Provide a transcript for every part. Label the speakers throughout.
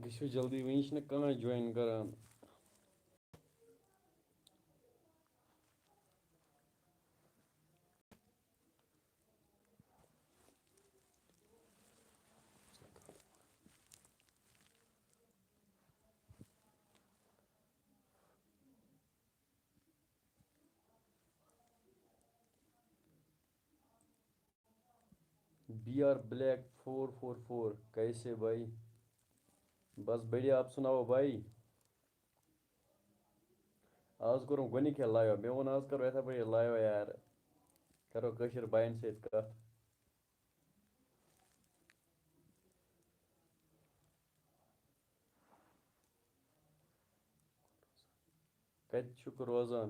Speaker 1: گژھِو جلدی وٕنہِ چھِنہٕ کانٛہہ جویِن کران. BR Black 444 کیسے بھائی؟ بس بڑھیا آپ سناؤ بھائی. آز کوٚرُم گۄڈنِکہِ لایِو مےٚ ووٚن آز کرو یِتھَے پٲٹھۍ لایِو یار کرو کٲشِر بایَن سۭتۍ کَتھ. کَتہِ چھُکھ روزان؟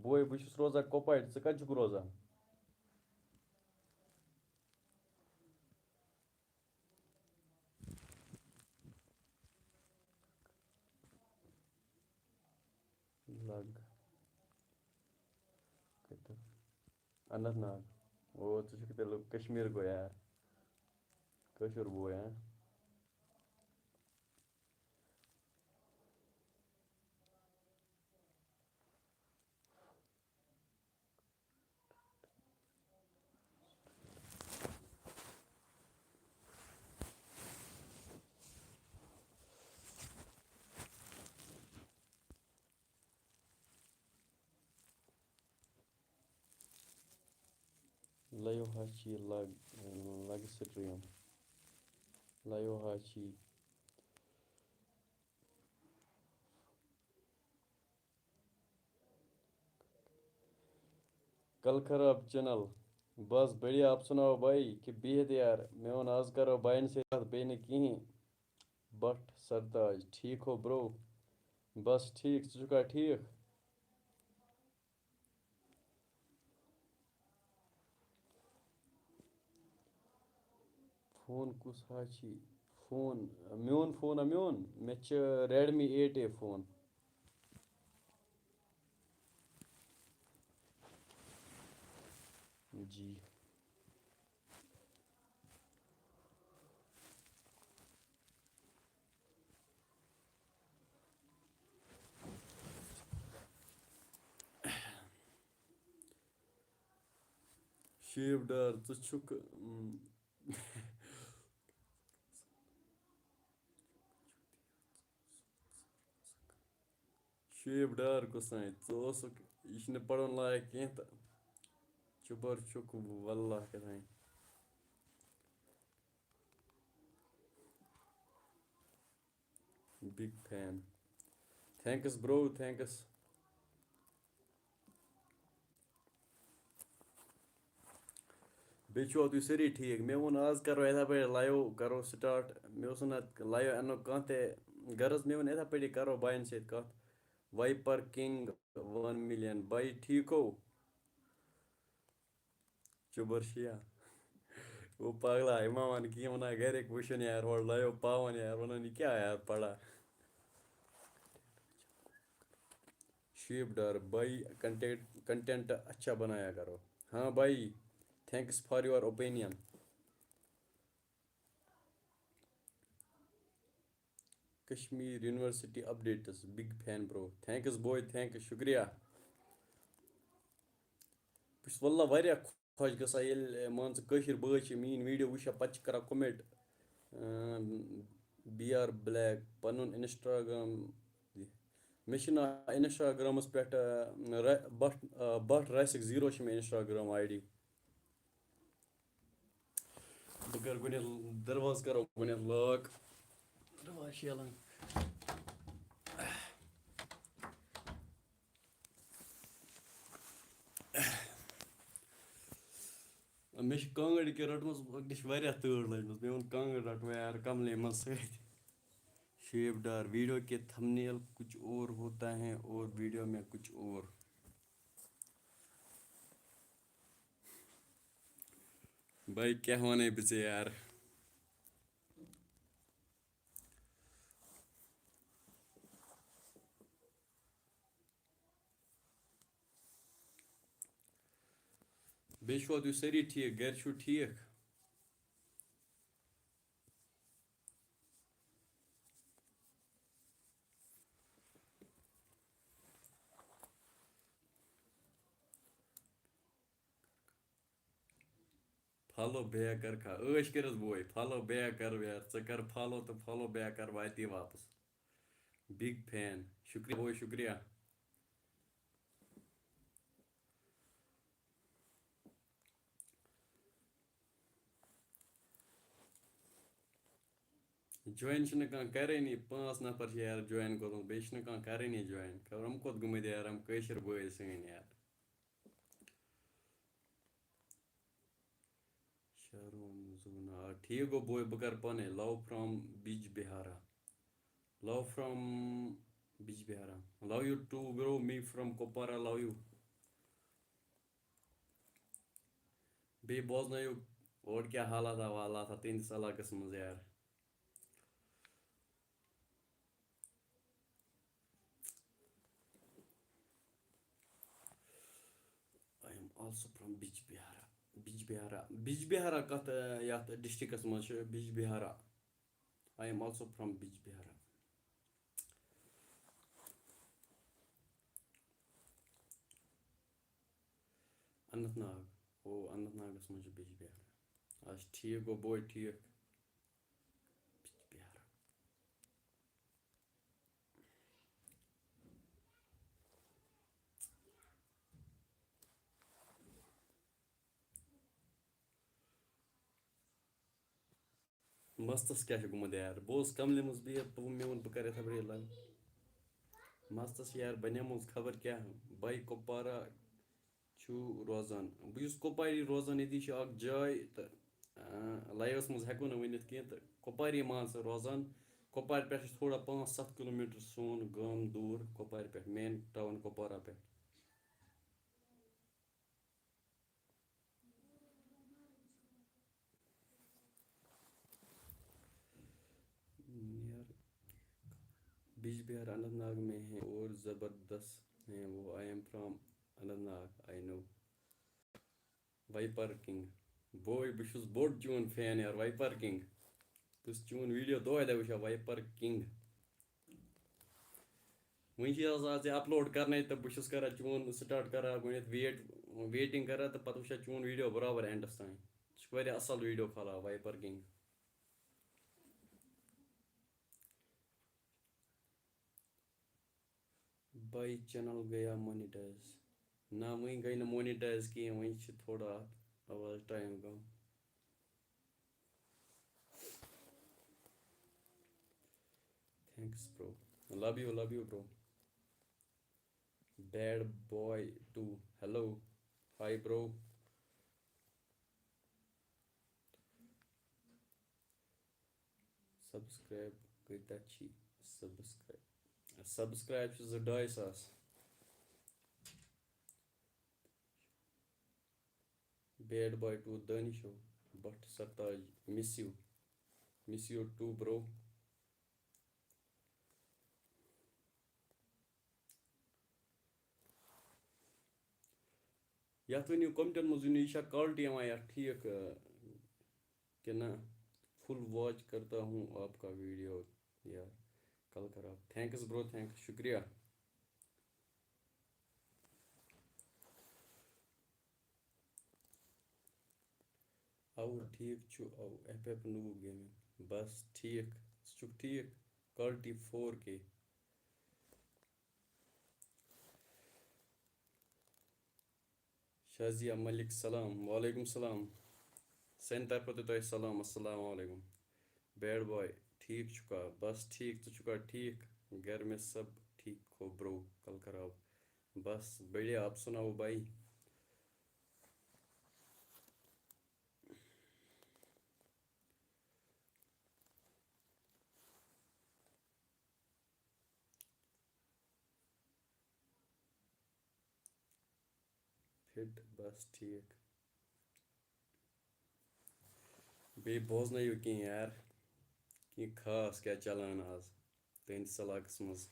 Speaker 1: بوے بہٕ چھُس روزان کۄپوارِ ژٕ کَتہِ چھُکھ روزان؟ لگ کَتہِ اننت ناگ. او ژٕ چھُکھ تیٚلہِ کشمیٖر گوٚو یار کٲشُر بوے ہاں. لایو ہاچی لگ سٹریٖم لایو ہاچی. کل خراب چینل. بس بڑھیا آپ سناؤ بھائی کہ بِہِتھ یار مےٚ ووٚن آز کرو بایَن سۭتۍ کَتھ بیٚیہِ نہٕ کِہیٖنۍ. بٹ سرتاج ٹھیٖک ہو برو؟ بس ٹھیٖک ژٕ چھُکھا ٹھیٖک؟ فون کُس ہاچی فون میون فون ہا میون مےٚ چھِ ریڈمی 8A فون. جی شیپ ڈار ژٕ چھُکھ شیپ ڈار گوٚساے ژٕ اوسُکھ یہِ چھُنہٕ پَرُن لایق کینٛہہ تہٕ چُبَر چھُکھ واللہ کیٛاتھانۍ. بِگ فین تھینکٕس برو تھینکٕس. بیٚیہِ چھُوا تُہۍ سٲری ٹھیٖک؟ مےٚ ووٚن آز کَرو یِتھَے پٲٹھۍ لایِو کَرو سٹاٹ. مےٚ اوس نہٕ اَتھ لایِو اَننُک کانٛہہ تہِ غرض مےٚ ووٚن یِتھَے پٲٹھی کَرو بایَن سۭتۍ کَتھ. وایپر کِنٛگ 1 مِلیَن بھائی ٹھیٖک ہو؟ چُبر شِیا وہ پاگلا یہِ ما وَن کینٛہہ وَنان گَرِکۍ وٕچھُن یار ہورٕ لایِو پاوَن یار وَنان یہِ کیٛاہ یار پَڑا. شیپ ڈار بھائی کنٹینٹ اچھا بنایا کرو. ہاں بھائی thanks for your opinion. Kashmir university updates big fan bro thanks بوے تھینکٕس شُکریہ. بہٕ چھُس واللہ واریاہ خۄش گژھان ییٚلہِ مان ژٕ کٲشِر بٲے چھِ میٛٲنۍ ویٖڈیو وٕچھان پَتہٕ چھِ کَران کوٚمٮ۪نٛٹ BR Black پَنُن اِنَسٹاگرٛام. مےٚ چھِنہٕ اِنَسٹاگرٛامَس پٮ۪ٹھ بٹ راسِک 0 چھِ مےٚ اِنَسٹاگرٛام آی ڈی. بہٕ کَرٕ گۄڈنٮ۪تھ دَرواز کَرو گۄڈنٮ۪تھ لاک. دَرواز چھِ یَلان. مےٚ چھِ کانٛگٕر ییٚکیٛاہ رٔٹمٕژ مےٚ چھِ واریاہ تۭر لٔجمٕژ مےٚ ووٚن کانٛگٕر رَٹہٕ یار کملہِ منٛز سۭتۍ. شیپ ڈار ویڈیو کے تھمنیل کچھ اور ہوتا ہے اور ویڈیو میں کچھ اور. بھائی کیٛاہ وَنے بہٕ ژےٚ یار. بیٚیہِ چھُوا تُہۍ سٲری ٹھیٖک گَرِ چھُو ٹھیٖک؟ فالو بیک کر کھا عٲش کٔرِتھ بوے فالو بیک کر یار ژٕ کر فالو تہٕ فالو بیک کر واتی واپس بِگ فین شُکریہ بوے شُکریہ جوین چھُنہٕ کانٛہہ کَرٲنی 5 نفر چھِ یار جوین کوٚرمُت بیٚیہِ چھُنہٕ کانٛہہ کَرٲنی جوین یِم کوٚت گٔمٕتۍ یار یِم کٲشِر بٲے سٲنۍ یار شارون زونا ٹھیٖک گوٚو بوے بہٕ کَرٕ پانے love from Bijbehara love from Bijbehara love you too bro می فرام کۄپوارا لو یوٗ بیٚیہِ بوزنٲیِو اورٕ کیٛاہ حالاتہ والاتہ تُہٕنٛدِس علاقَس منٛز یار آی ایم آلسو فرام بِج بِہارا کَتھ یَتھ ڈِسٹِرٛکَس منٛز چھُ بِج بِہارا آی am also from بِج بِہارا Anant Nag Anant ناگَس منٛز چھُ بِج بِہارا اچھا ٹھیٖک گوٚو بوے ٹھیٖک بِج بِہارا مستس کیٛاہ چھُ گوٚمُت یار بہٕ اوسُس کملہِ منٛز بِہِتھ مےٚ ووٚن بہٕ کَرٕ یِتھَے پٲٹھۍ لایِو مستس چھِ یار بَنیمٕژ خبر کیٛاہ باے کۄپوارا چھُ روزان بہٕ چھُس کۄپواری روزان ییٚتی چھِ اَکھ جاے تہٕ لایِوَس منٛز ہٮ۪کو نہٕ ؤنِتھ کینٛہہ تہٕ کۄپواری مان ژٕ روزان کۄپوارِ پٮ۪ٹھ چھِ تھوڑا 5-7 کِلوٗمیٖٹر سون گام دوٗر کۄپوارِ پٮ۪ٹھ مین ٹاوُن کۄپوارا پٮ۪ٹھ بِج بِہار اننت ناگ میں ہیں اور زبردست ہیں وہ I am from Anantnag I know viper king بوے بہٕ چھُس بوٚڑ چون فین یار وایپر کنگ بہٕ چھُس چون ویٖڈیو دۄہَے دۄہَے وٕچھان وایپر کنگ وٕنۍ چھِ آز ژےٚ اَپلوڈ کَرنَے تہٕ بہٕ چھُس کَران چون سٹاٹ کَران گۄڈنٮ۪تھ ویٹِنٛگ کَران تہٕ پَتہٕ وٕچھان چون ویٖڈیو برابر اینڈَس تانۍ ژٕ چھُکھ واریاہ اَصٕل ویٖڈیو کھالان وایپر کنگ بائی چینل گیا مونیٹائز نہ وٕنۍ گٔے نہٕ مونیٹایز کِہیٖنۍ وٕنۍ چھِ تھوڑا اَتھ آواز ٹایم کَم تھینکٕس برو لَو یوٗ برو بیڈ باے ٹوٗ ہیلو ہاے برو سبسکرایب کۭتیاہ چھی سبسکرایب چھِ 2,500 بیڈ باے ٹوٗ دٲنِشو but Sartaj miss you too bro یَتھ ؤنِو کوٚمنٹَن منٛز ؤنِو یہِ چھا کالٹی یِوان یَتھ ٹھیٖک کہِ نہ فُل واچ کرتا ہوں آپ کا ویٖڈیو یار کل خراب تھینکٕس برو تھینکٕس شُکریہ اَوٕ ٹھیٖک چھُ ایف نوٗ گیمِنٛگ بس ٹھیٖک ژٕ چھُکھ ٹھیٖک کالٹی 4K شازیا ملک سلام وعلیکُم سلام سانہِ طرفہٕ تہِ تۄہہِ سلام السلام علیکُم بیڈ باے ٹھیٖک چھُکھا بس ٹھیٖک ژٕ چھُکھا ٹھیٖک گھر میں سب ٹھیٖک ہو برو کل خراب بس بڑھیا آپ سناؤ بھائی فِٹ بس ٹھیٖک بیٚیہِ بوزنٲیِو کینٛہہ یار کینٛہہ خاص کیٛاہ چلان آز تُہٕنٛدِس علاقَس منٛز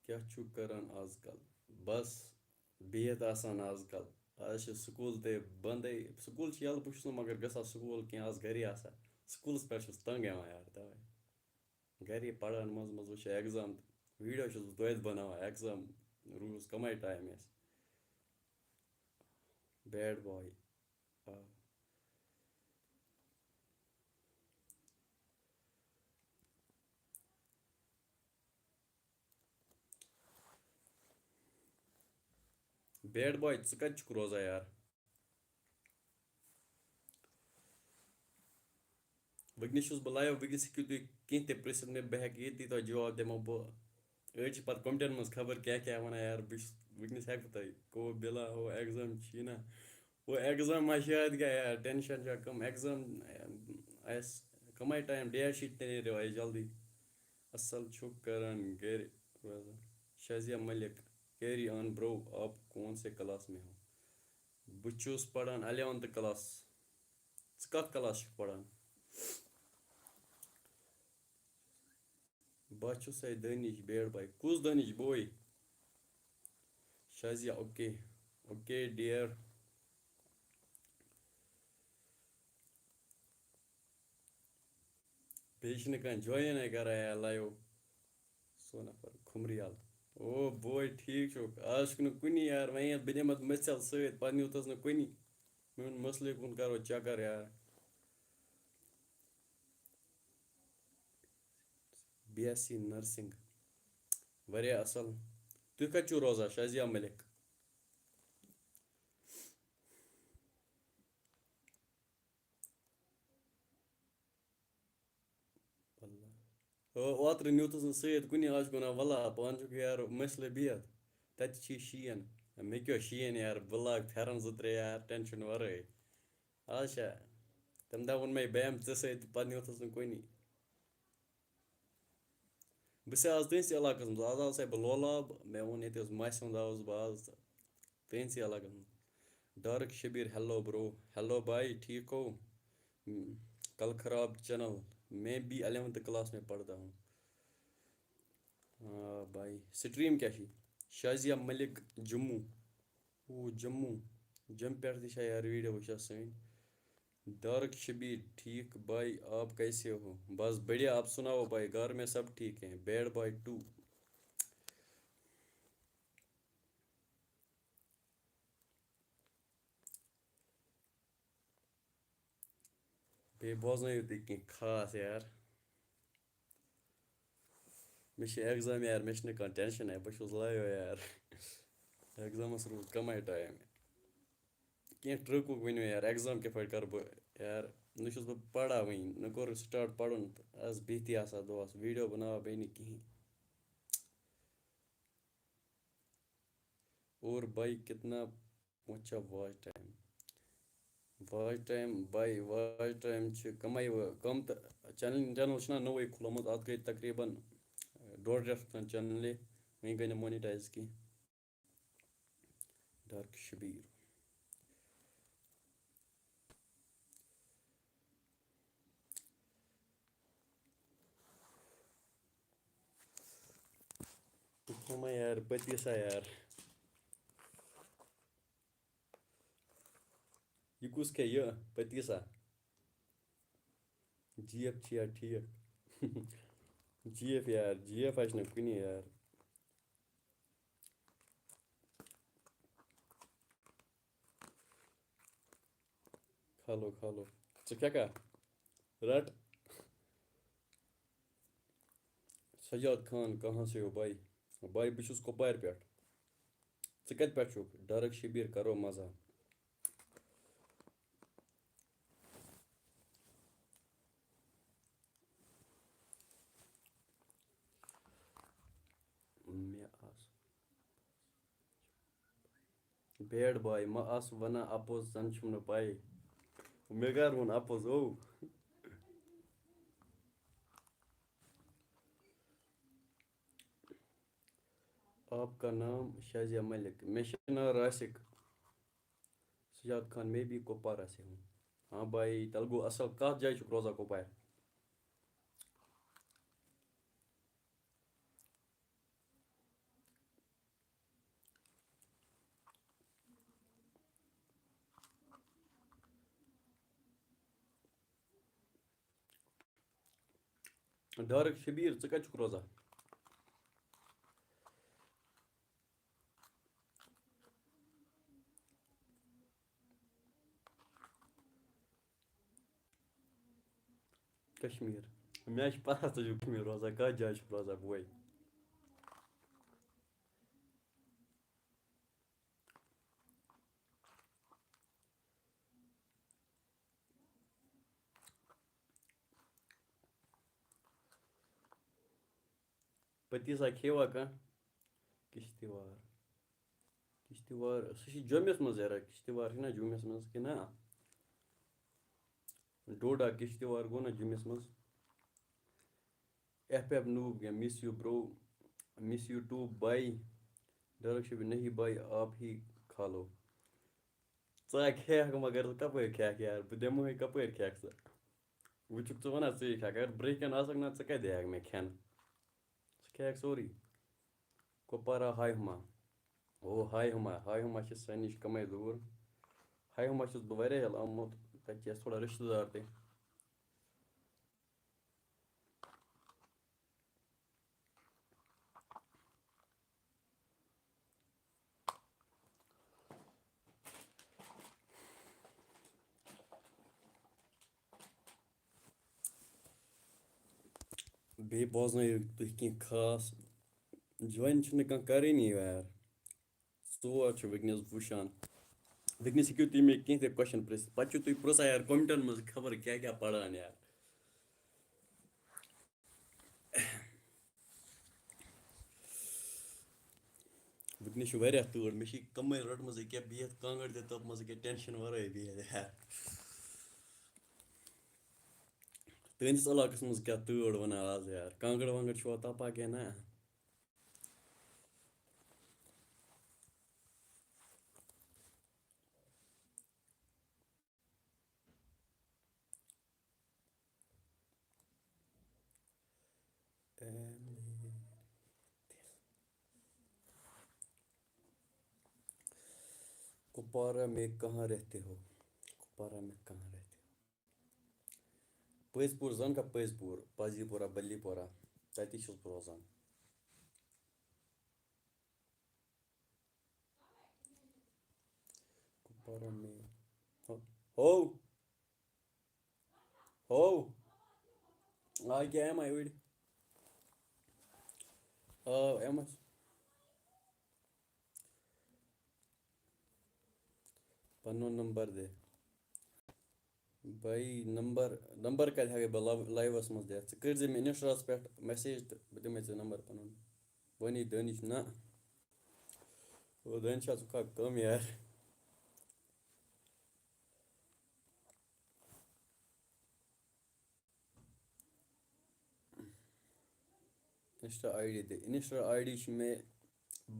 Speaker 1: کیٛاہ چھُو کران آز کل بس بِہِتھ آسان آز کل آز چھِ سکوٗل تہِ بنٛدٕے سکوٗل چھِ یَلہٕ بہٕ چھُس نہٕ مگر گژھان سکوٗل کینٛہہ آز گَرے آسان سکوٗلَس پٮ۪ٹھ چھُس تنٛگ یِوان یار تَوَے گَرے پَران منٛزٕ وٕچھان اٮ۪گزام تہٕ ویڈیو چھُس بہٕ توتہِ بناوان ایٚگزام روٗز کمٕے ٹایم یَس بیڈ باے بیڈ باے ژٕ کَتہِ چھُکھ روزان یار وٕنکیٚنس چھُس بہٕ لایِو وٕنکیٚس ہیٚکِو تُہۍ کینٛہہ تہِ پِرٛژھِتھ مےٚ بہٕ ہٮ۪کہٕ ییٚتی تۄہہِ جواب دِمو بہٕ أڑۍ چھِ پَتہٕ کوٚمٹَن منٛز خبر کیٛاہ کیٛاہ وَنان یار بہٕ چھُس وٕنکیٚنَس ہٮ۪کہٕ بہٕ تۄہہِ کو بِلا ہو ایٚگزام چھی نا وہ ایٚگزام ما چھِ یاد کیٛاہ یار ٹٮ۪نشَن چھا کَم ایٚگزام آسہِ کَمٕے ٹایم ڈیٹ شیٖٹ تہِ نیرِ آسہِ جلدی اَصٕل چھُکھ کَران گَرِ روزان شازیہ ملک کیری آن برو آپ کون سے کلاس میں ہو بہٕ چھُس پَران 11th کلاس ژٕ کَتھ کلاس چھُکھ پَران بہٕ چھُس سَے دٲنِش بیڈ باے کُس دٲنِش بوے شازیہ اوکے اوکے ڈِیَر بیٚیہِ چھِنہٕ کانٛہہ جویِنٕے کَران یا لایِو سونَفر کھُمریال او بوے ٹھیٖک چھُکھ آز چھُکھ نہٕ کُنی یار وۄنۍ یَتھ بہٕ نِمَتھ مٔژھٮ۪ل سۭتۍ پَتہٕ نیوٗتھَس نہٕ کُنی میون مَسلٕے کُن کَرو چَکر یار بی ایس سی نٔرسِنٛگ واریاہ اَصٕل تُہۍ کَتہِ چھُو روزان شازیہ ملک اوترٕ نیوٗتھَس نہٕ سۭتۍ کُنی آز چھُکھ وَنان وَلا پانہٕ چھُکھ یارٕ مٔسلہٕ بِہِتھ تَتہِ چھی شیٖن مےٚ کیٛاہ شیٖن یار بہٕ لاگہٕ پھٮ۪رَن 2-3 یار ٹٮ۪نشَن وَرٲے آز چھا تَمہِ دۄہ ووٚن مےٚ بہٕ یِمہٕ ژےٚ سۭتۍ پَتہٕ نیوٗتھَس نہٕ کُنی بہٕ چھُسے آز تٔھنٛدسٕے علاقَس منٛز آز آسے بہٕ لولاب مےٚ ووٚن ییٚتہِ حظ ماسہِ ہُنٛد آوُس بہٕ آز تہٕ تٔھنٛدسٕے علاقَس منٛز ڈارٕک شبیٖر ہیلو برو ہیلو بھائی ٹھیک ہو کل خراب چینل میں بھی 11th کلاس میں پڑھتا ہوں بھائی سٹریٖم کیٛاہ چھِ شازیہ ملک جموں جموں جمہِ پٮ۪ٹھ تہِ چھا یار ویٖڈیو وٕچھان سٲنۍ ڈارک شبیر ٹھیک بھائی آپ کیسے ہو بس بڑھیا آپ سناؤ بھائی گھر میں سب ٹھیک ہیں بیڈ بھائی 2 بیٚیہِ بوزنٲیِو تُہۍ کینٛہہ خاص یار مےٚ چھِ ایٚگزام یار مےٚ چھِنہٕ کانٛہہ ٹٮ۪نشَنٕے بہٕ چھُس لایِو یار ایٚگزامَس روٗد کَمٕے ٹایم کینٛہہ ٹرٛکُک ؤنِو یار ایٚگزام کِتھ پٲٹھۍ کَرٕ بہٕ یار نہ چھُس بہٕ پَران وٕنہِ نہ کوٚر سٹاٹ پَرُن تہٕ آز بِہتٕے آسان دۄہَس ویٖڈیو بَناوان بیٚیہِ نہٕ کِہیٖنۍ اور بھائی کتنا پہنچا واچ ٹایم بھائی واچ ٹایم چھِ کَمٕے کَم تہٕ چَنَل چھُنہ نوٚوُے کھُلومُت اَتھ گٔے تقریٖباً 1.5 رٮ۪تھ تام چَنلہِ وٕنہِ گٔے نہٕ مونِٹایز کینٛہہ ڈارک شبیٖر کھٮ۪مَے یار پٔتیٖسا یار یہِ کُس کھے یہِ پٔتیٖسا جی ایف چھِ یا ٹھیٖک جی ایف یار جی ایف آسہِ نہٕ کُنی یار کھالو کھالو ژٕ کھٮ۪کھا رَٹ سجاد خان کہاں سے ہو بھائی بھائی بہٕ چھُس کۄپوارِ پٮ۪ٹھ ژٕ کَتہِ پٮ۪ٹھ چھُکھ ڈارک شبیٖر کَرو مزہ مےٚ آس بیڈ باے مہ آس وَنان اَپوٚز زَن چھُم نہٕ پَے مےٚ کر ووٚن اَپوٚز آپ کا نام شازیہ ملک مےٚ چھُ ناو راسِک سجاد خان میں بھی کپوارہ سے ہوں ہاں بھائی تیٚلہِ گوٚو اَصٕل کَتھ جایہِ چھُکھ روزان کۄپوارِ ڈارک شبیٖر ژٕ کَتہِ چھُکھ روزان کشمیٖر مےٚ چھِ پتہ ژٕ چھُکھ کشمیٖر روزان کَتھ جایہِ چھُکھ روزان بوے پٔتیٖسا کھیٚوا کانٛہہ کِشتِوار کِشتِوار سُہ چھِ جوٚمِس منٛز یارا کِشتِوار چھُنہ جوٚمِس منٛز کِنہٕ نہ ڈوڈا کِشتِوار گوٚو نہ جوٚمِس منٛز ایف نوٗب یا مِس یوٗ برو miss you two bye direction نہیں بائی آپ ہی کھالو ژٕ کھیٚکھ مگر ژٕ کَپٲرۍ کھیٚکھ یار بہٕ دِمہوے کَپٲرۍ کھیٚکھ ژٕ وۄنۍ چھُکھ ژٕ وَنان ژٕے کھیٚکھ اگر برٛونٛہہ کَنہِ آسکھ نا ژٕ کَتہِ دِیَکھ مےٚ کھٮ۪ن ژٕ کھیٚکھ سورُے کۄپوارا ہاے ہُما او ہاے ہُما چھِ سانہِ نِش کَمٕے دوٗر ہاے ہُما چھُس بہٕ واریاہ یَلہٕ آمُت تَتہِ چھِ اَسہِ تھوڑا رِشتہٕ دار تہِ بیٚیہِ بوزنٲیِو تُہۍ کینٛہہ خاص جویِن چھُنہٕ کانٛہہ کَرٲنی یار ژور چھِ وٕنکٮ۪نَس وٕچھان وٕنکٮ۪نَس ہیٚکِو تُہۍ مےٚ کینٛہہ تہِ کوسچن پِرٛژھِتھ پَتہٕ چھُو تُہۍ پِرٛژھان یار کوٚمنٹَن منٛز خبر کیٛاہ کیٛاہ پَران یار وٕنکٮ۪نَس چھِ واریاہ تۭر مےٚ چھِ کَمٕے رٔٹمٕژ ییٚکیٛاہ بِہِتھ کانٛگٕر تہِ تٔپمٕژ ییٚکیٛاہ ٹٮ۪نشَن وَرٲے بِہِتھ یار تُہٕنٛدِس علاقَس منٛز کیٛاہ تۭر وَنان آز یار کانٛگٕر وانٛگٕر چھُوا تَپان کِنہٕ نہ کپوارہ میں کہاں رہتے ہو کپوارہ میں کہاں رہتے ہو پٔزۍ پوٗر زَن کا پٔزۍ پوٗر پازی پورہ بٔلی پورہ تَتی چھُس بہٕ روزان کپوارہ میں ہو آ کیٛاہ ایم آی أڑۍ آ ایم آی پَنُن نمبر دِ بھائی نمبر کَتہِ ہٮ۪کَے بہٕ لایوَس منٛز دِتھ ژٕ کٔرۍزِ مےٚ اِنَسٹاہَس پٮ۪ٹھ مٮ۪سیج تہٕ بہٕ دِمَے ژےٚ نمبر پَنُن وَنی دٲنِش نہ او دٲنِشا ژٕ کھا کَم یار اِنسٹا آی ڈی تہِ اِنسٹا آی ڈی چھِ مےٚ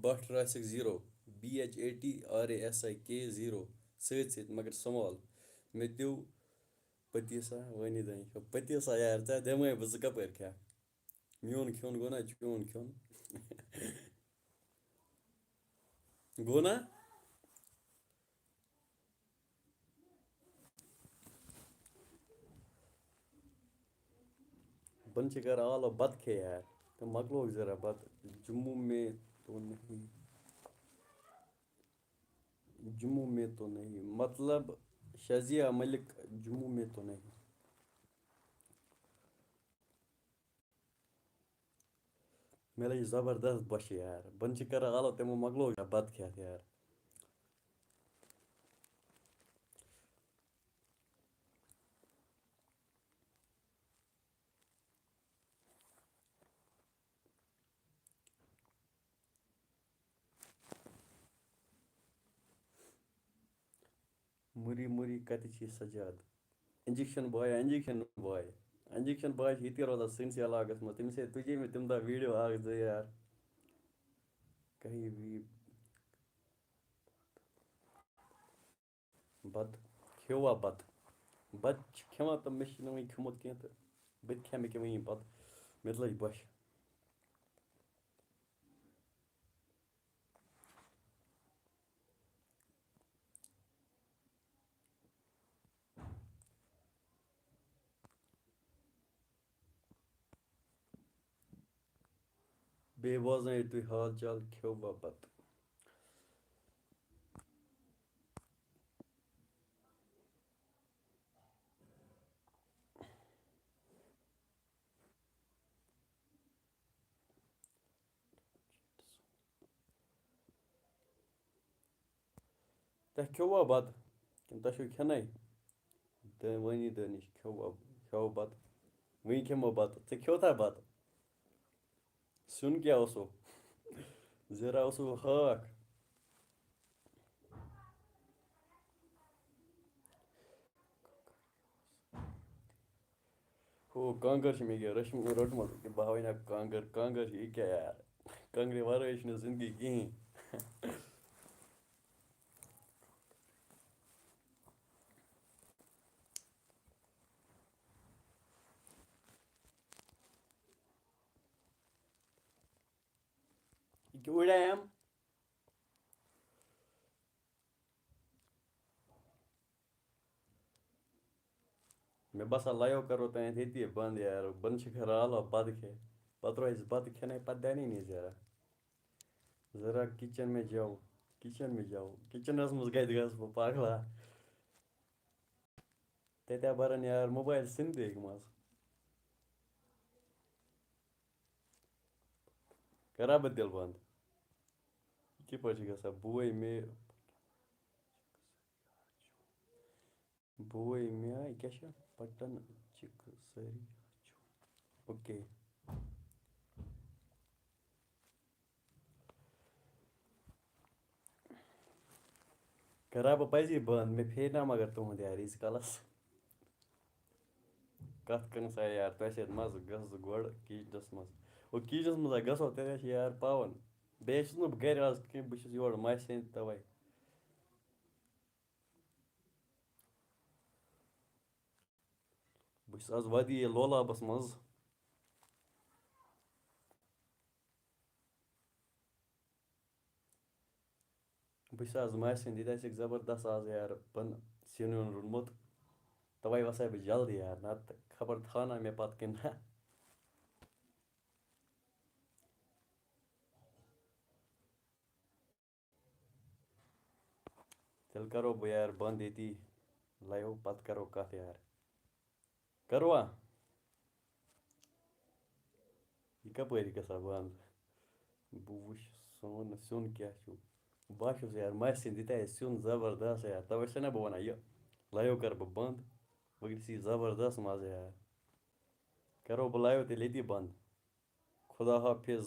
Speaker 1: بٹ راسِک 0 BHATRASIK 0 سۭتۍ سۭتۍ مگر سمال مےٚ دِیِو پٔتیٖسا وٲنی دٲنِش پٔتیٖسا یار ژےٚ دِمَے بہٕ ژٕ کَپٲرۍ کھٮ۪کھ میون کھیوٚن گوٚو نا چون کھیوٚن گوٚو نا بن چھِ کَران آلو بَتہٕ کھے یار تہٕ مۄکلووُکھ ذرا بَتہٕ جموں میں تو نہیں جموں میں تو نہیں مطلب شازیہ ملک جموں میں تو نہیں مےٚ لٔج زبردست بۄچھِ یار بن چھِ کَران آلو تِمو مۄکلووُکھ بَتہٕ کھٮ۪تھ یار مُری مُری کَتہِ چھی سجاد اِنجَکشَن باے انجکشن باے چھِ ییٚتی روزان سٲنِسٕے علاقَس منٛز تٔمِس ہے تُجے مےٚ تَمہِ دۄہ ویٖڈیو اَکھ زٕ یار کہیں بھی بَتہٕ کھیوٚوا بَتہٕ چھِ کھٮ۪وان تہٕ مےٚ چھُنہٕ وٕنہِ کھیوٚمُت کینٛہہ تہٕ بہٕ تہِ کھٮ۪مہٕ ییٚکیٛاہ وٕنی بَتہٕ مےٚ تہِ لٔج بۄچھِ بیٚیہِ بوزنٲیِو تُہۍ حال چال کھیوٚوا بَتہٕ تۄہہِ کھیوٚوا بَتہٕ کِنہٕ تۄہہِ چھُو کھٮ۪نَے وٲنی دٲنِش کھیوٚوا بَتہٕ وٕنۍ کھٮ۪مو بَتہٕ ژےٚ کھیوٚوتھا بَتہٕ سیُن کیٛاہ اوسو زیرا اوسو ہاکھ ہو کانٛگٕر چھِ مےٚ یہِ روٚٹمُت کہِ بہٕ ہاوٕے نہ کانٛگٕر چھِ یہِ کیٛاہ یار کانٛگرِ وَرٲے چھِنہٕ زِندگی کِہیٖنۍ یہِ کیٛاہ اُڑایم مےٚ باسان لایو کَرو تانٮ۪تھ ییٚتی بنٛد یار بنٛد چھِ خراب بَتہٕ کھے پتہٕ روزِ بَتہٕ کھٮ۪نَے پتہٕ دیانی نہیں ذرا کچن میں جاؤ کچنس منٛز کَتہِ گژھٕ بہٕ پگلا تَتہِ بَرن یار موبایل سِنتھٕے منٛز کَرا بہٕ تیٚلہِ بنٛد یہِ کِتھ پٲٹھۍ چھِ گژھان بوے مےٚ یہِ کیٛاہ چھِ پٹن چِکہٕ سٲری اوکے کَرا بہٕ پَزی بنٛد مےٚ پھیرنو مگر تُہُنٛد یار ییٖتِس کالس کَتھ کٔرنَس آے یار تۄہہِ سۭتۍ مَزٕ گژھٕ گۄڈٕ کِچنَس منٛز گوٚو کِچنَس منٛز اگر گژھو تیٚلہِ چھِ یار پاوَن بیٚیہِ چھُس نہٕ بہٕ گَرِ آز کینٛہہ بہٕ چھُس یورٕ ماسہِ ہِنٛدۍ تَوَے بہٕ چھُس آز وادی لولابَس منٛز بہٕ چھُس آز ماسہِ ہِنٛدۍ ییٚتہِ آسٮ۪کھ زبردست آز یار بَنہٕ سیُن ویُن روٚنمُت تَوَے وَساے بہٕ جلدی یار نَتہٕ خبر تھاونا مےٚ پَتہٕ کِنہٕ نہ تیٚلہِ کَرو بہٕ یار بنٛد ییٚتی لایو پَتہٕ کَرو کَتھ یار کَروا یہِ کَپٲرۍ گژھان بنٛد بہٕ وٕچھ سیُن کیٛاہ چھُ بہٕ چھُس یار ماسہِ ہِنٛدۍ ییٚتہِ آسہِ سیُن زبردست یار تَوَے چھُسَے نہ بہٕ وَنان یہِ لایو کَرٕ بہٕ بنٛد وۄنۍ گژھِ یہِ زبردست مَزٕ یار کَرو بہٕ لایو تیٚلہِ ییٚتی بنٛد خدا حافِظ